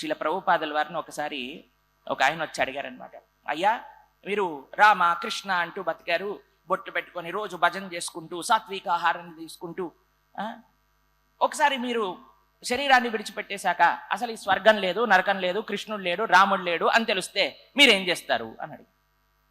శిల ప్రభుపాదుల వారిని ఒకసారి ఒక ఆయన వచ్చి అడిగారనమాట, అయ్యా మీరు రామ కృష్ణ అంటూ బతికారు, బొట్టు పెట్టుకొని రోజు భజన చేసుకుంటూ సాత్విక ఆహారాన్ని తీసుకుంటూ, ఒకసారి మీరు శరీరాన్ని విడిచిపెట్టేశాక అసలు ఈ స్వర్గం లేదు, నరకం లేదు, కృష్ణుడు లేడు, రాముడు లేడు అని తెలిస్తే మీరేం చేస్తారు అని అడిగి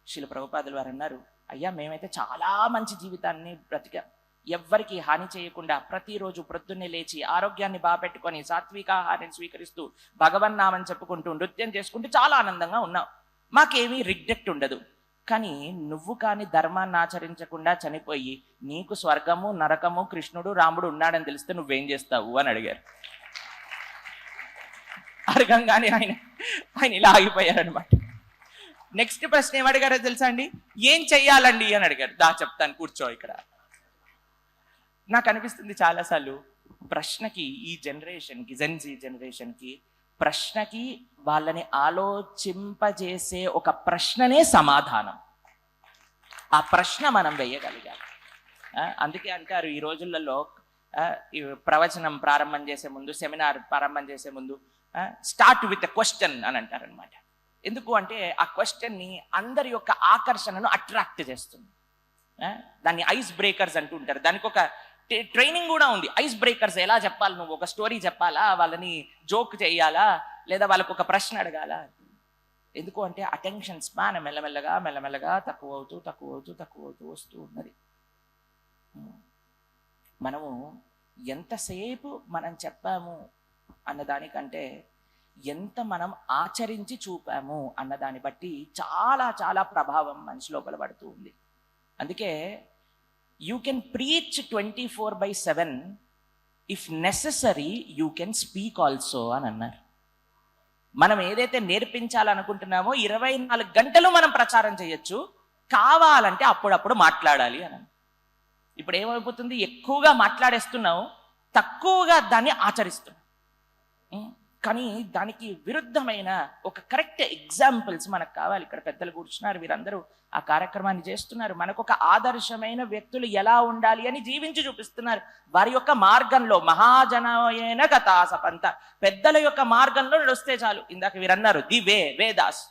శిల ప్రభుపాదుల వారు అన్నారు, అయ్యా మేమైతే చాలా మంచి జీవితాన్ని బ్రతికాం, ఎవ్వరికి హాని చేయకుండా ప్రతిరోజు ప్రొద్దున్నే లేచి ఆరోగ్యాన్ని బాపెట్టుకొని సాత్విక ఆహారాన్ని స్వీకరిస్తూ భగవన్నామని చెప్పుకుంటూ నృత్యం చేసుకుంటూ చాలా ఆనందంగా ఉన్నాం, మాకేమీ రిగ్రెట్ ఉండదు. కానీ నువ్వు కానీ ధర్మాన్ని ఆచరించకుండా చనిపోయి నీకు స్వర్గము నరకము కృష్ణుడు రాముడు ఉన్నాడని తెలిస్తే నువ్వేం చేస్తావు అని అడిగారు. అడగంగానే ఆయన ఇలా ఆగిపోయారనమాట. నెక్స్ట్ ప్రశ్న ఏమడిగారో తెలుసా అండి, ఏం చెయ్యాలండి అని అడిగారు. చెప్తాను, కూర్చో ఇక్కడ. నాకు అనిపిస్తుంది చాలాసార్లు ప్రశ్నకి, ఈ జనరేషన్కి, జెన్జీ జనరేషన్కి ప్రశ్నకి వాళ్ళని ఆలోచింపజేసే ఒక ప్రశ్ననే సమాధానం. ఆ ప్రశ్న మనం వేయగలిగాలి. అందుకే అంటారు ఈ రోజులలో ప్రవచనం ప్రారంభం చేసే ముందు, సెమినార్ ప్రారంభం చేసే ముందు స్టార్ట్ విత్ ఎ క్వశ్చన్ అని అంటారనమాట. ఎందుకు అంటే ఆ క్వశ్చన్ని అందరి యొక్క ఆకర్షణను అట్రాక్ట్ చేస్తుంది. దాన్ని ఐస్ బ్రేకర్స్ అంటూ ఉంటారు. దానికి ఒక ట్రైనింగ్ కూడా ఉంది. ఐస్ బ్రేకర్స్ ఎలా చెప్పాలి, నువ్వు ఒక స్టోరీ చెప్పాలా, వాళ్ళని జోక్ చేయాలా, లేదా వాళ్ళకు ఒక ప్రశ్న అడగాల. ఎందుకు అంటే అటెన్షన్ స్పాన్ మెల్లమెల్లగా తక్కువ అవుతూ వస్తూ ఉన్నది. మనము ఎంతసేపు మనం చెప్పాము అన్నదానికంటే ఎంత మనం ఆచరించి చూపాము అన్నదాన్ని బట్టి చాలా చాలా ప్రభావం మనిషి లోపల పడుతూ ఉంది. అందుకే you can preach 24/7, if necessary you can speak also అని అన్నారు. మనం ఏదైతే నేర్పించాలనుకుంటున్నామో 24 గంటలు మనం ప్రచారం చేయొచ్చు, కావాలంటే అప్పుడప్పుడు మాట్లాడాలి అని. ఇప్పుడు ఏమైపోతుంది, ఎక్కువగా మాట్లాడేస్తున్నావు, తక్కువగా దాన్ని ఆచరిస్తున్నాం. కానీ దానికి విరుద్ధమైన ఒక కరెక్ట్ ఎగ్జాంపుల్స్ మనకు కావాలి. ఇక్కడ పెద్దలు కూర్చున్నారు, వీరందరూ ఆ కార్యక్రమాన్ని చేస్తున్నారు. మనకు ఒక ఆదర్శమైన వ్యక్తులు ఎలా ఉండాలి అని జీవించి చూపిస్తున్నారు. వారి యొక్క మార్గంలో మహాజనయన కథాసపంత, పెద్దల యొక్క మార్గంలో నడుస్తే చాలు. ఇందాక వీరన్నారు ది వే, వేదాస్,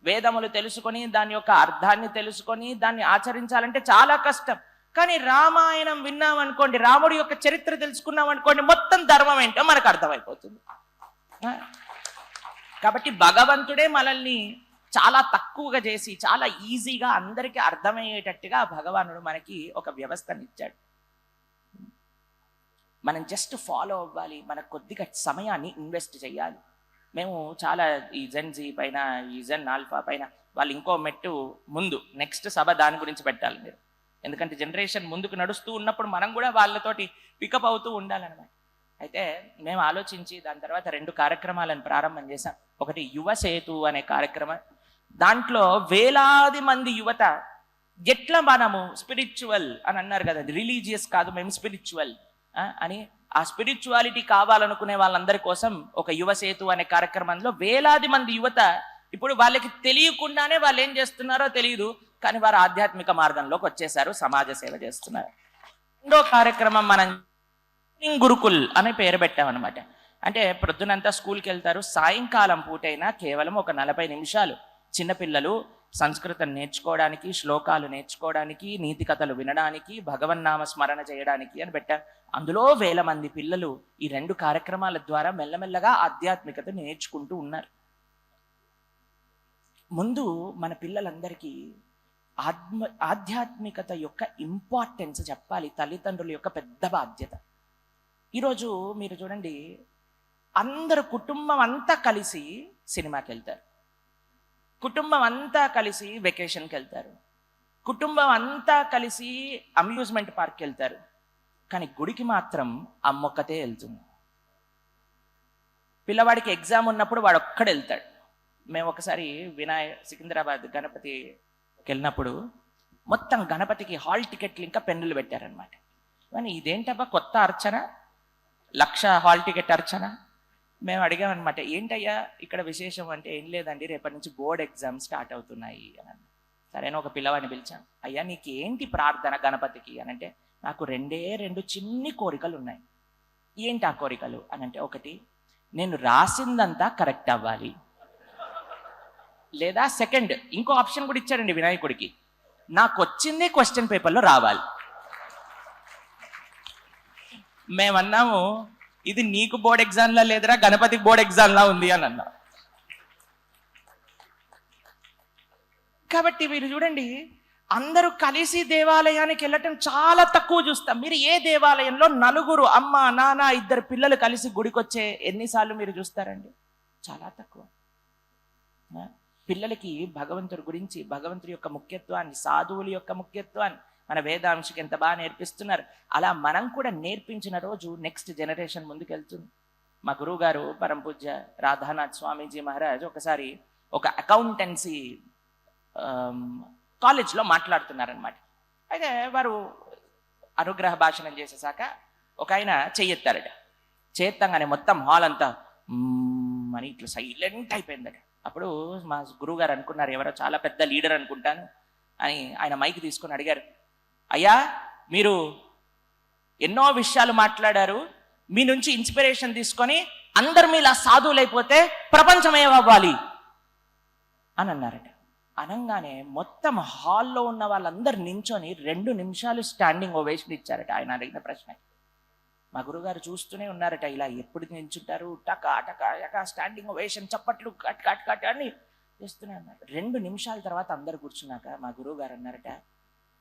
వేదములు తెలుసుకొని దాని యొక్క అర్థాన్ని తెలుసుకొని దాన్ని ఆచరించాలంటే చాలా కష్టం. కానీ రామాయణం విన్నాం అనుకోండి, రాముడి యొక్క చరిత్ర తెలుసుకున్నాం అనుకోండి, మొత్తం ధర్మం ఏంటో మనకు అర్థమైపోతుంది. కాబట్టి భగవంతుడే మనల్ని చాలా తక్కువగా చేసి చాలా ఈజీగా అందరికీ అర్థమయ్యేటట్టుగా భగవానుడు మనకి ఒక వ్యవస్థని ఇచ్చాడు. మనం జస్ట్ ఫాలో అవ్వాలి, మనకు కొద్దిగా సమయాన్ని ఇన్వెస్ట్ చేయాలి. మేము చాలా ఈ జెన్జీ పైన, ఈ జెన్ ఆల్ఫా పైన వాళ్ళు ఇంకో మెట్టు ముందు, నెక్స్ట్ సభ దాని గురించి పెట్టాలి మీరు. ఎందుకంటే జనరేషన్ ముందుకు నడుస్తూ ఉన్నప్పుడు మనం కూడా వాళ్ళతోటి పికప్ అవుతూ ఉండాలన్నమాట. అయితే మేము ఆలోచించి దాని తర్వాత 2 కార్యక్రమాలను ప్రారంభం చేశాం. ఒకటి యువ సేతు అనే కార్యక్రమం. దాంట్లో వేలాది మంది యువత ఎట్లా మనము స్పిరిచువల్ అని అన్నారు కదా, రిలీజియస్ కాదు, మేము స్పిరిచువల్ అని, ఆ స్పిరిచువాలిటీ కావాలనుకునే వాళ్ళందరి కోసం ఒక యువ సేతు అనే కార్యక్రమంలో వేలాది మంది యువత, ఇప్పుడు వాళ్ళకి తెలియకుండానే వాళ్ళు ఏం చేస్తున్నారో తెలియదు, కానీ వారు ఆధ్యాత్మిక మార్గంలోకి వచ్చేసారు, సమాజ సేవ చేస్తున్నారు. 2వ కార్యక్రమం మనం గురుకుల్ అనే పేరు పెట్టామన్నమాట. అంటే ప్రొద్దునంతా స్కూల్కి వెళ్తారు, సాయంకాలం పూటైనా కేవలం ఒక 40 నిమిషాలు చిన్నపిల్లలు సంస్కృతం నేర్చుకోవడానికి, శ్లోకాలు నేర్చుకోవడానికి, నీతి కథలు వినడానికి, భగవన్నామ స్మరణ చేయడానికి అని పెట్టారు. అందులో వేల మంది పిల్లలు ఈ 2 కార్యక్రమాల ద్వారా మెల్లమెల్లగా ఆధ్యాత్మికత నేర్చుకుంటూ ఉన్నారు. ముందు మన పిల్లలందరికీ ఆధ్యాత్మికత యొక్క ఇంపార్టెన్స్ చెప్పాలి. తల్లిదండ్రుల యొక్క పెద్ద బాధ్యత. ఈరోజు మీరు చూడండి, అందరు కుటుంబం అంతా కలిసి సినిమాకి వెళ్తారు, కుటుంబం అంతా కలిసి వెకేషన్కి వెళ్తారు, కుటుంబం అంతా కలిసి అమ్యూజ్మెంట్ పార్క్కి వెళ్తారు. కానీ గుడికి మాత్రం అమ్మొక్కతే వెళ్తుంది. పిల్లవాడికి ఎగ్జామ్ ఉన్నప్పుడు వాడు ఒక్కడే వెళ్తాడు. మేము ఒకసారి సికింద్రాబాద్ గణపతికి వెళ్ళినప్పుడు మొత్తం గణపతికి హాల్ టికెట్లు ఇంకా పెన్నులు పెట్టారనమాట. కానీ ఇదేంటబ్బా కొత్త అర్చన, 1,00,000 హాల్ టికెట్ అర్చన. మేము అడిగామన్నమాట, ఏంటయ్యా ఇక్కడ విశేషం అంటే, ఏం లేదండి రేపటి నుంచి బోర్డ్ ఎగ్జామ్ స్టార్ట్ అవుతున్నాయి అని. సరైన ఒక పిల్లవాడిని పిలిచాం, అయ్యా నీకు ఏంటి ప్రార్థన గణపతికి అని అంటే, నాకు 2 చిన్ని కోరికలు ఉన్నాయి. ఏంటి ఆ కోరికలు అని అంటే, ఒకటి నేను రాసిందంతా కరెక్ట్ అవ్వాలి. లేదా సెకండ్ ఇంకో ఆప్షన్ కూడా ఇచ్చాడండి వినాయకుడికి, నాకు వచ్చిందే క్వశ్చన్ పేపర్లో రావాలి. మేమన్నాము ఇది నీకు బోర్డ్ ఎగ్జామ్లా లేదురా, గణపతికి బోర్డ్ ఎగ్జామ్లా ఉంది అని అన్నా. కాబట్టి మీరు చూడండి, అందరూ కలిసి దేవాలయానికి వెళ్ళటం చాలా తక్కువ చూస్తాం. మీరు ఏ దేవాలయంలో నలుగురు అమ్మ నాన్న ఇద్దరు పిల్లలు కలిసి గుడికొచ్చే ఎన్నిసార్లు మీరు చూస్తారండి? చాలా తక్కువ. పిల్లలకి భగవంతుడి గురించి, భగవంతుడి యొక్క ముఖ్యత్వాన్ని, సాధువుల యొక్క ముఖ్యత్వాన్ని మన వేదాంశకి ఎంత బాగా నేర్పిస్తున్నారు. అలా మనం కూడా నేర్పించిన రోజు నెక్స్ట్ జనరేషన్ ముందుకెళ్తుంది. మా గురువు గారు పరమ పూజ్య రాధానాథ్ స్వామీజీ మహారాజ్ ఒకసారి ఒక అకౌంటెన్సీ కాలేజ్లో మాట్లాడుతున్నారనమాట. అయితే వారు అనుగ్రహ భాషణం చేసేసాక ఒక ఆయన చెయ్యెత్తారట. చేత్తంగానే మొత్తం హాల్ అంతా అని ఇట్లా సైలెంట్ అయిపోయిందట. అప్పుడు మా గురువు గారు అనుకున్నారు, ఎవరో చాలా పెద్ద లీడర్ అనుకుంటాను అని ఆయన మైక్ తీసుకొని అడిగారు, అయ్యా మీరు ఎన్నో విషయాలు మాట్లాడారు, మీ నుంచి ఇన్స్పిరేషన్ తీసుకొని అందరు మీలా సాధువులైపోతే ప్రపంచం ఏమవ్వాలి అని అన్నారట. అనగానే మొత్తం హాల్లో ఉన్న వాళ్ళందరూ నించొని 2 నిమిషాలు స్టాండింగ్ ఓవేషన్ ఇచ్చారట ఆయన అడిగిన ప్రశ్న. మా గురుగారు చూస్తూనే ఉన్నారట, ఇలా ఎప్పుడు నించుంటారు, టకా టకా టకా స్టాండింగ్ ఓవేషన్, చప్పట్లు కట్ కట్ కట్ అని చేస్తూనే ఉన్నారు. 2 నిమిషాల తర్వాత అందరు కూర్చున్నాక మా గురువు గారు అన్నారట,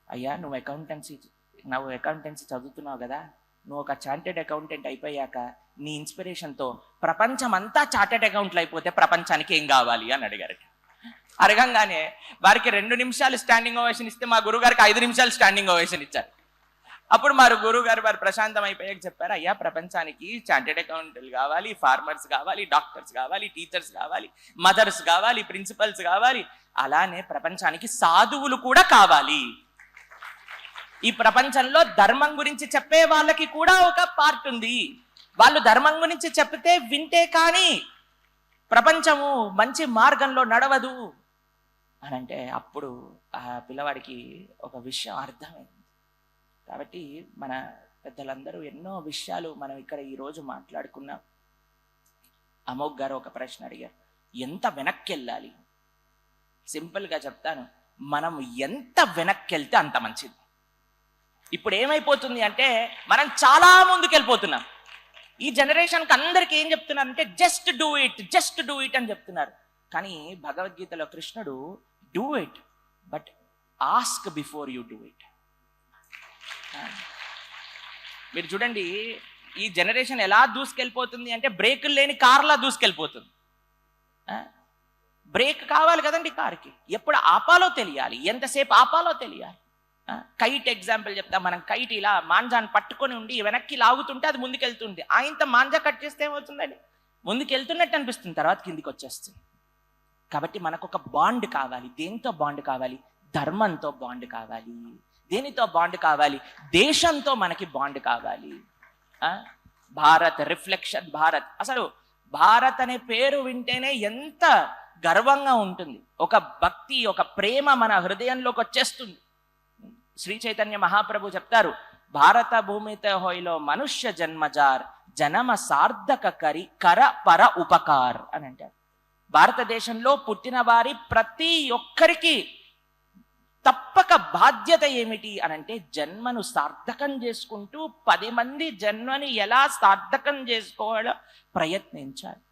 అయ్యా నువ్వు అకౌంటెన్సీ చదువుతున్నావు కదా, నువ్వు ఒక చార్టెడ్ అకౌంటెంట్ అయిపోయాక నీ ఇన్స్పిరేషన్తో ప్రపంచం అంతా చార్టెడ్ అకౌంట్లు అయిపోతే ప్రపంచానికి ఏం కావాలి అని అడిగారట. అడగంగానే వారికి 2 నిమిషాలు స్టాండింగ్ ఓవేషన్ ఇస్తే మా గురుగారికి 5 నిమిషాలు స్టాండింగ్ ఓవేషన్ ఇచ్చారు. అప్పుడు మా గురువు గారు వారు ప్రశాంతం అయిపోయాక చెప్పారు, అయ్యా ప్రపంచానికి చార్టెడ్ అకౌంటెంట్లు కావాలి, ఫార్మర్స్ కావాలి, డాక్టర్స్ కావాలి, టీచర్స్ కావాలి, మదర్స్ కావాలి, ప్రిన్సిపల్స్ కావాలి, అలానే ప్రపంచానికి సాధువులు కూడా కావాలి. ఈ ప్రపంచంలో ధర్మం గురించి చెప్పే వాళ్ళకి కూడా ఒక పార్ట్ ఉంది. వాళ్ళు ధర్మం గురించి చెప్తే వింటే కానీ ప్రపంచము మంచి మార్గంలో నడవదు అని అంటే అప్పుడు ఆ పిల్లవాడికి ఒక విషయం అర్థమైంది. కాబట్టి మన పెద్దలందరూ ఎన్నో విషయాలు మనం ఇక్కడ ఈరోజు మాట్లాడుకున్నాం. అమోఘ్ గారు ఒక ప్రశ్న అడిగారు, ఎంత వెనక్కి వెళ్ళాలి? సింపుల్గా చెప్తాను, మనం ఎంత వెనక్కి వెళ్తే అంత మంచిది. ఇప్పుడు ఏమైపోతుంది అంటే మనం చాలా ముందుకు వెళ్ళిపోతున్నాం. ఈ జనరేషన్కి అందరికీ ఏం చెప్తున్నారంటే జస్ట్ డూ ఇట్ అని చెప్తున్నారు. కానీ భగవద్గీతలో కృష్ణుడు do it but ask before you do it. మీరు చూడండి, ఈ జనరేషన్ ఎలా దూసుకెళ్ళిపోతుంది అంటే బ్రేకులు లేని కార్లా దూసుకెళ్ళిపోతుంది. బ్రేక్ కావాలి కదండి కార్కి, ఎప్పుడు ఆపాలో తెలియాలి, ఎంతసేపు ఆపాలో తెలియాలి. కైట్ ఎగ్జాంపుల్ చెప్తా. మనం కైట్ ఇలా మాంజాన్ని పట్టుకొని ఉండి వెనక్కి లాగుతుంటే అది ముందుకెళ్తుంది. ఆయనతో మాంజా కట్ చేస్తే ఏమవుతుందండి, ముందుకెళ్తున్నట్టు అనిపిస్తుంది, తర్వాత కిందికి వచ్చేస్తుంది. కాబట్టి మనకు ఒక బాండ్ కావాలి. దేంతో బాండ్ కావాలి? ధర్మంతో బాండ్ కావాలి. దేనితో బాండ్ కావాలి? దేశంతో మనకి బాండ్ కావాలి. భారత్ రిఫ్లెక్షన్, భారత్. అసలు భారత్ అనే పేరు వింటేనే ఎంత గర్వంగా ఉంటుంది. ఒక భక్తి, ఒక ప్రేమ మన హృదయంలోకి వచ్చేస్తుంది. శ్రీ చైతన్య మహాప్రభు చెప్తారు, భారత భూమితో హోయిలో మనుష్య జన్మజార్ జనమ సార్థక కరి కర పర ఉపకార్ అని అంటారు. భారతదేశంలో పుట్టిన వారి ప్రతి ఒక్కరికి తప్పక బాధ్యత ఏమిటి అని అంటే జన్మను సార్థకం చేసుకుంటూ 10 మంది జన్మని ఎలా సార్థకం చేసుకోవాలో ప్రయత్నించాలి.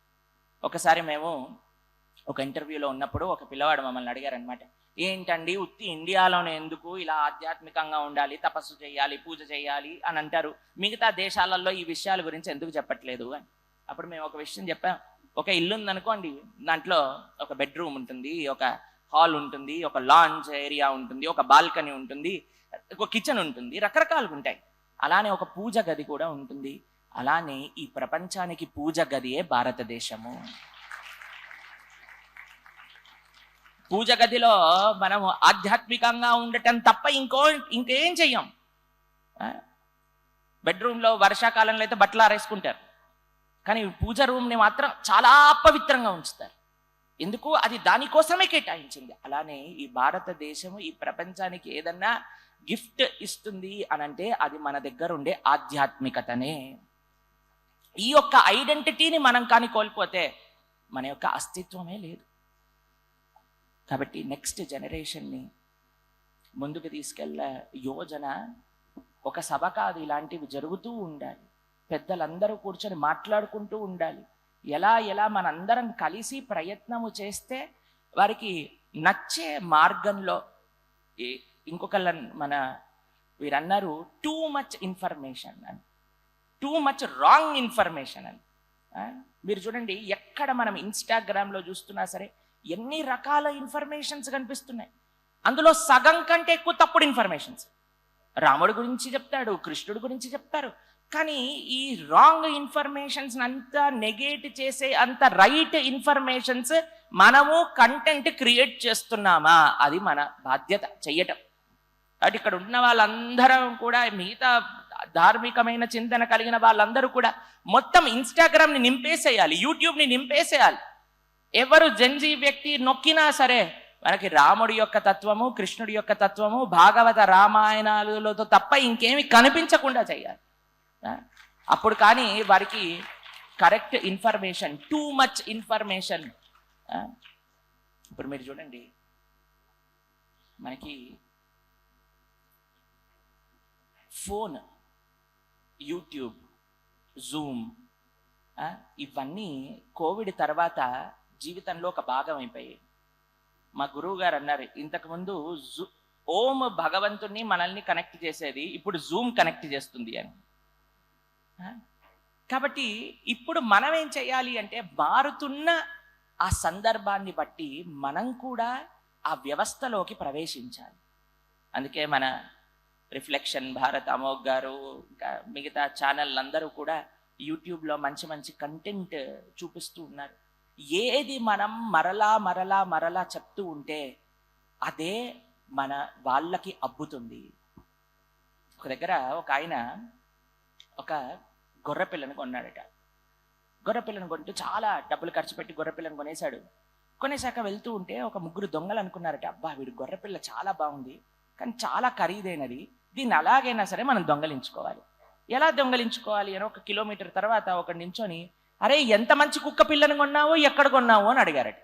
ఒకసారి మేము ఒక ఇంటర్వ్యూలో ఉన్నప్పుడు ఒక పిల్లవాడు మమ్మల్ని అడిగారనమాట, ఏంటండి ఉత్తి ఇండియాలోనే ఎందుకు ఇలా ఆధ్యాత్మికంగా ఉండాలి, తపస్సు చేయాలి, పూజ చేయాలి అని అంటారు, మిగతా దేశాలలో ఈ విషయాల గురించి ఎందుకు చెప్పట్లేదు అని. అప్పుడు మేము ఒక విషయం చెప్పాం. ఒక ఇల్లు ఉందనుకోండి, దాంట్లో ఒక బెడ్రూమ్ ఉంటుంది, ఒక హాల్ ఉంటుంది, ఒక లాంజ్ ఏరియా ఉంటుంది, ఒక బాల్కనీ ఉంటుంది, ఒక కిచెన్ ఉంటుంది, రకరకాలుగా ఉంటాయి. అలానే ఒక పూజ గది కూడా ఉంటుంది. అలానే ఈ ప్రపంచానికి పూజ గదియే భారతదేశము. పూజ గదిలో మనము ఆధ్యాత్మికంగా ఉండటం తప్ప ఇంకేం చెయ్యం. బెడ్రూమ్లో వర్షాకాలంలో అయితే బట్టలు ఆరేసుకుంటారు, కానీ పూజ రూమ్ని మాత్రం చాలా పవిత్రంగా ఉంచుతారు. ఎందుకు? అది దానికోసమే కేటాయించింది. అలానే ఈ భారతదేశము ఈ ప్రపంచానికి ఏదన్నా గిఫ్ట్ ఇస్తుంది అనంటే అది మన దగ్గర ఉండే ఆధ్యాత్మికతనే. ఈ యొక్క ఐడెంటిటీని మనం కానీ కోల్పోతే మన యొక్క అస్తిత్వమే లేదు. కాబట్టి నెక్స్ట్ జనరేషన్ని ముందుకు తీసుకెళ్ళే యోజన ఒక సభ కాదు, ఇలాంటివి జరుగుతూ ఉండాలి. పెద్దలందరూ కూర్చొని మాట్లాడుకుంటూ ఉండాలి. ఎలా మనందరం కలిసి ప్రయత్నము చేస్తే వారికి నచ్చే మార్గంలో. ఇంకొకళ్ళ మన వీరన్నారు టూ మచ్ ఇన్ఫర్మేషన్ అని, టూ మచ్ రాంగ్ ఇన్ఫర్మేషన్ అని. మీరు చూడండి, ఎక్కడ మనం ఇన్స్టాగ్రామ్లో చూస్తున్నా సరే ఎన్ని రకాల ఇన్ఫర్మేషన్స్ కనిపిస్తున్నాయి. అందులో సగం కంటే ఎక్కువ తప్పుడు ఇన్ఫర్మేషన్స్. రాముడి గురించి చెప్తాడు, కృష్ణుడి గురించి చెప్తారు, కానీ ఈ రాంగ్ ఇన్ఫర్మేషన్స్ అంతా నెగేట్ చేసే అంత రైట్ ఇన్ఫర్మేషన్స్ మనము కంటెంట్ క్రియేట్ చేస్తున్నామా? అది మన బాధ్యత చెయ్యటం. కాబట్టి ఇక్కడ ఉన్న వాళ్ళందరం కూడా, మిగతా ధార్మికమైన చింతన కలిగిన వాళ్ళందరూ కూడా మొత్తం ఇన్స్టాగ్రామ్ని నింపేసేయాలి, యూట్యూబ్ని నింపేసేయాలి. ఎవరు జెన్జీ వ్యక్తి నొక్కినా సరే మనకి రాముడి యొక్క తత్వము, కృష్ణుడి యొక్క తత్వము, భాగవత రామాయణాలతో తప్ప ఇంకేమి కనిపించకుండా చేయాలి. అప్పుడు కానీ వారికి correct information, too much information. ఇప్పుడు మీరు చూడండి, మనకి ఫోన్, యూట్యూబ్, జూమ్ ఇవన్నీ కోవిడ్ తర్వాత జీవితంలో ఒక భాగం అయిపోయాయి. మా గురువు గారు అన్నారు, ఇంతకుముందు ఓం భగవంతుణ్ణి మనల్ని కనెక్ట్ చేసేది, ఇప్పుడు జూమ్ కనెక్ట్ చేస్తుంది అని. కాబట్టి ఇప్పుడు మనం ఏం చేయాలి అంటే, మారుతున్న ఆ సందర్భాన్ని బట్టి మనం కూడా ఆ వ్యవస్థలోకి ప్రవేశించాలి. అందుకే మన రిఫ్లెక్షన్ భారత్, అమోఘ్ గారు, మిగతా ఛానళ్ళందరూ కూడా యూట్యూబ్లో మంచి మంచి కంటెంట్ చూపిస్తూ ఉన్నారు. ఏది మనం మరలా చెప్తూ ఉంటే అదే మన వాళ్ళకి అబ్బుతుంది. ఒక దగ్గర ఒక ఆయన ఒక గొర్రెపిల్లను కొన్నాడట. గొర్రెపిల్లను కొంటూ చాలా డబ్బులు ఖర్చు పెట్టి గొర్రెపిల్లను కొనేశాడు. కొనేశాక వెళ్తూ ఉంటే ఒక ముగ్గురు దొంగలు అనుకున్నారట, అబ్బా వీడు గొర్రెపిల్ల చాలా బాగుంది, కానీ చాలా ఖరీదైనది, దీన్ని అలాగైనా సరే మనం దొంగలించుకోవాలి. ఎలా దొంగలించుకోవాలి అని 1 కిలోమీటర్ తర్వాత ఒక నించొని, అరే ఎంత మంచి కుక్క పిల్లను కొన్నావు, ఎక్కడ కొన్నావు అని అడిగారట.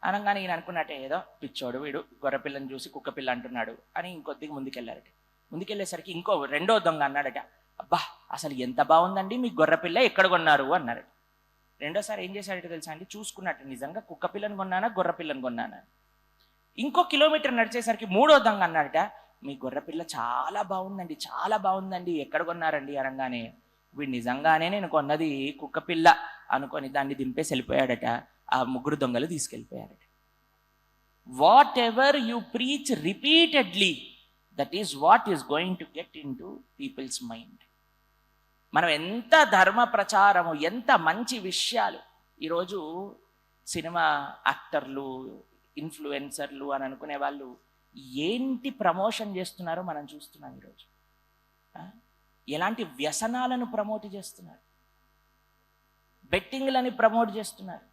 అనగానే ఈయన అనుకున్నట్టే, ఏదో పిచ్చోడు వీడు గొర్రెపిల్లని చూసి కుక్క పిల్ల అంటున్నాడు అని ఇంకొద్దిగా ముందుకెళ్ళారట. ముందుకెళ్ళేసరికి రెండో దొంగ అన్నాడట, అబ్బా అసలు ఎంత బాగుందండి మీ గొర్రెపిల్ల, ఎక్కడ కొన్నారు అన్నారట. రెండోసారి ఏం చేశాడట తెలుసా అండి, చూసుకున్నట్టు నిజంగా కుక్క పిల్లని కొన్నానా గొర్రెపిల్లని కొన్నానా. ఇంకో కిలోమీటర్ నడిచేసరికి మూడో దొంగ అన్నాడట, మీ గొర్రెపిల్ల చాలా బాగుందండి, చాలా బాగుందండి, ఎక్కడ కొన్నారండి అనగానే వీడు నిజంగానే నేను కొన్నది కుక్క పిల్ల అనుకొని దాన్ని దింపేసి వెళ్ళిపోయాడట. ఆ ముగ్గురు దొంగలు తీసుకెళ్ళిపోయారట. Whatever you preach repeatedly, that is what is going to get in to people's mind. మనం ఎంత ధర్మ ప్రచారము, ఎంత మంచి విషయాలు, ఈరోజు సినిమా యాక్టర్లు, ఇన్ఫ్లుయెన్సర్లు అని అనుకునే వాళ్ళు ఏంటి ప్రమోషన్ చేస్తున్నారో మనం చూస్తున్నాం. ఈరోజు ఎలాంటి వ్యసనాలను ప్రమోట్ చేస్తున్నారు, బెట్టింగ్లని ప్రమోట్ చేస్తున్నారు.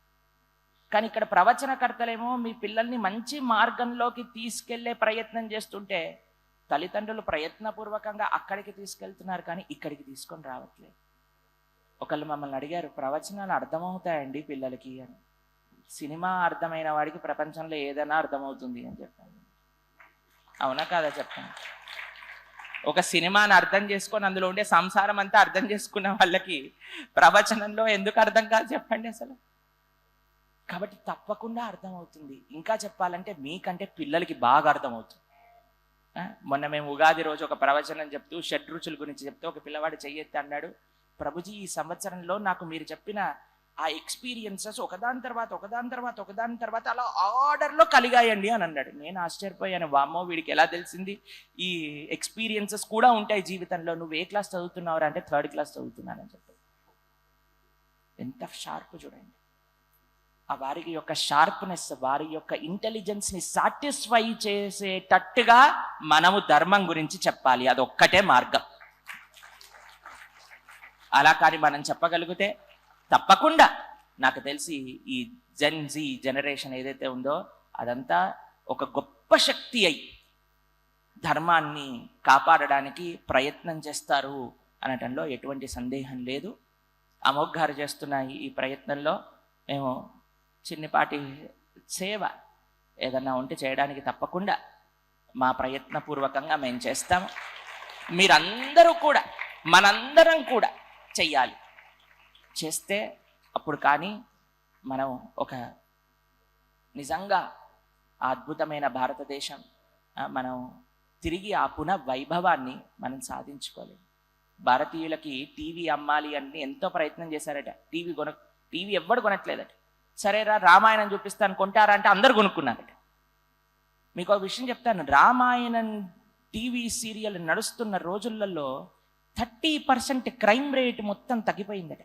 కానీ ఇక్కడ ప్రవచనకర్తలేమో మీ పిల్లల్ని మంచి మార్గంలోకి తీసుకెళ్లే ప్రయత్నం చేస్తుంటే తల్లిదండ్రులు ప్రయత్నపూర్వకంగా అక్కడికి తీసుకెళ్తున్నారు, కానీ ఇక్కడికి తీసుకొని రావట్లేదు. ఒకళ్ళు మమ్మల్ని అడిగారు, ప్రవచనాలు అర్థమవుతాయండి పిల్లలకి అని. సినిమా అర్థమైన వాడికి ప్రపంచంలో ఏదైనా అర్థమవుతుంది అని చెప్పాను. అవునా కాదా చెప్పండి? ఒక సినిమాని అర్థం చేసుకొని అందులో ఉండే సంసారం అంతా అర్థం చేసుకున్న వాళ్ళకి ప్రవచనంలో ఎందుకు అర్థం కాదు చెప్పండి అసలు? కాబట్టి తప్పకుండా అర్థమవుతుంది. ఇంకా చెప్పాలంటే మీకంటే పిల్లలకి బాగా అర్థమవుతుంది. మొన్న మేము ఉగాది రోజు ఒక ప్రవచనం చెప్తూ షడ్రుచుల గురించి చెప్తూ ఒక పిల్లవాడు చెయ్యెత్తి అన్నాడు, ప్రభుజీ ఈ సంవత్సరంలో నాకు మీరు చెప్పిన ఆ ఎక్స్పీరియన్సెస్ ఒకదాని తర్వాత అలా ఆర్డర్లో కలిగాయండి అని అన్నాడు. నేను ఆశ్చర్యపోయాను, వామ్మో వీడికి ఎలా తెలిసింది ఈ ఎక్స్పీరియన్సెస్ కూడా ఉంటాయి జీవితంలో. నువ్వు ఏ క్లాస్ చదువుతున్నావు అంటే 3rd క్లాస్ చదువుతున్నానని చెప్పాడు. ఎంత షార్ప్ చూడండి. ఆ వారి యొక్క షార్ప్నెస్, వారి యొక్క ఇంటెలిజెన్స్ని సాటిస్ఫై చేసేటట్టుగా మనము ధర్మం గురించి చెప్పాలి. అదొక్కటే మార్గం. అలా కానీ మనం చెప్పగలిగితే తప్పకుండా నాకు తెలిసి ఈ జెన్జీ జనరేషన్ ఏదైతే ఉందో అదంతా ఒక గొప్ప శక్తి అయి ధర్మాన్ని కాపాడడానికి ప్రయత్నం చేస్తారు అనటంలో ఎటువంటి సందేహం లేదు. అమోఘ్ గారు చేస్తున్న ఈ ప్రయత్నంలో మేము చిన్నపాటి సేవ ఏదన్నా ఉంటే చేయడానికి తప్పకుండా మా ప్రయత్నపూర్వకంగా మేము చేస్తాము. మీరందరూ కూడా, మనందరం కూడా చెయ్యాలి. చేస్తే అప్పుడు కానీ మనం ఒక నిజంగా అద్భుతమైన భారతదేశం మనం తిరిగి ఆ పునః వైభవాన్ని మనం సాధించుకోలేము. భారతీయులకి టీవీ అమ్మాలి అని ఎంతో ప్రయత్నం చేశారట. టీవీ ఎవ్వడు కొనట్లేదట. సరేరా రామాయణం చూపిస్తాను కొంటారా అంటే అందరు కొనుక్కున్నారట. మీకు ఒక విషయం చెప్తాను, రామాయణం టీవీ సీరియల్ నడుస్తున్న రోజులలో 30% క్రైమ్ రేట్ మొత్తం తగ్గిపోయిందట,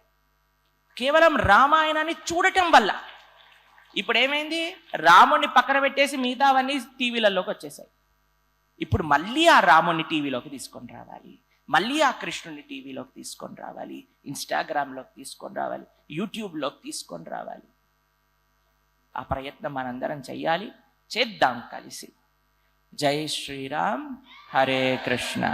కేవలం రామాయణాన్ని చూడటం వల్ల. ఇప్పుడు ఏమైంది, రాముడిని పక్కన పెట్టేసి మిగతావన్నీ టీవీలలోకి వచ్చేసాయి. ఇప్పుడు మళ్ళీ ఆ రాముడిని టీవీలోకి తీసుకొని రావాలి, మళ్ళీ ఆ కృష్ణుని టీవీలోకి తీసుకొని రావాలి, ఇన్స్టాగ్రామ్లోకి తీసుకొని రావాలి, యూట్యూబ్లోకి తీసుకొని రావాలి. ఆ ప్రయత్నం మనందరం చెయ్యాలి, చేద్దాం కలిసి. జై శ్రీరామ్, హరే కృష్ణ.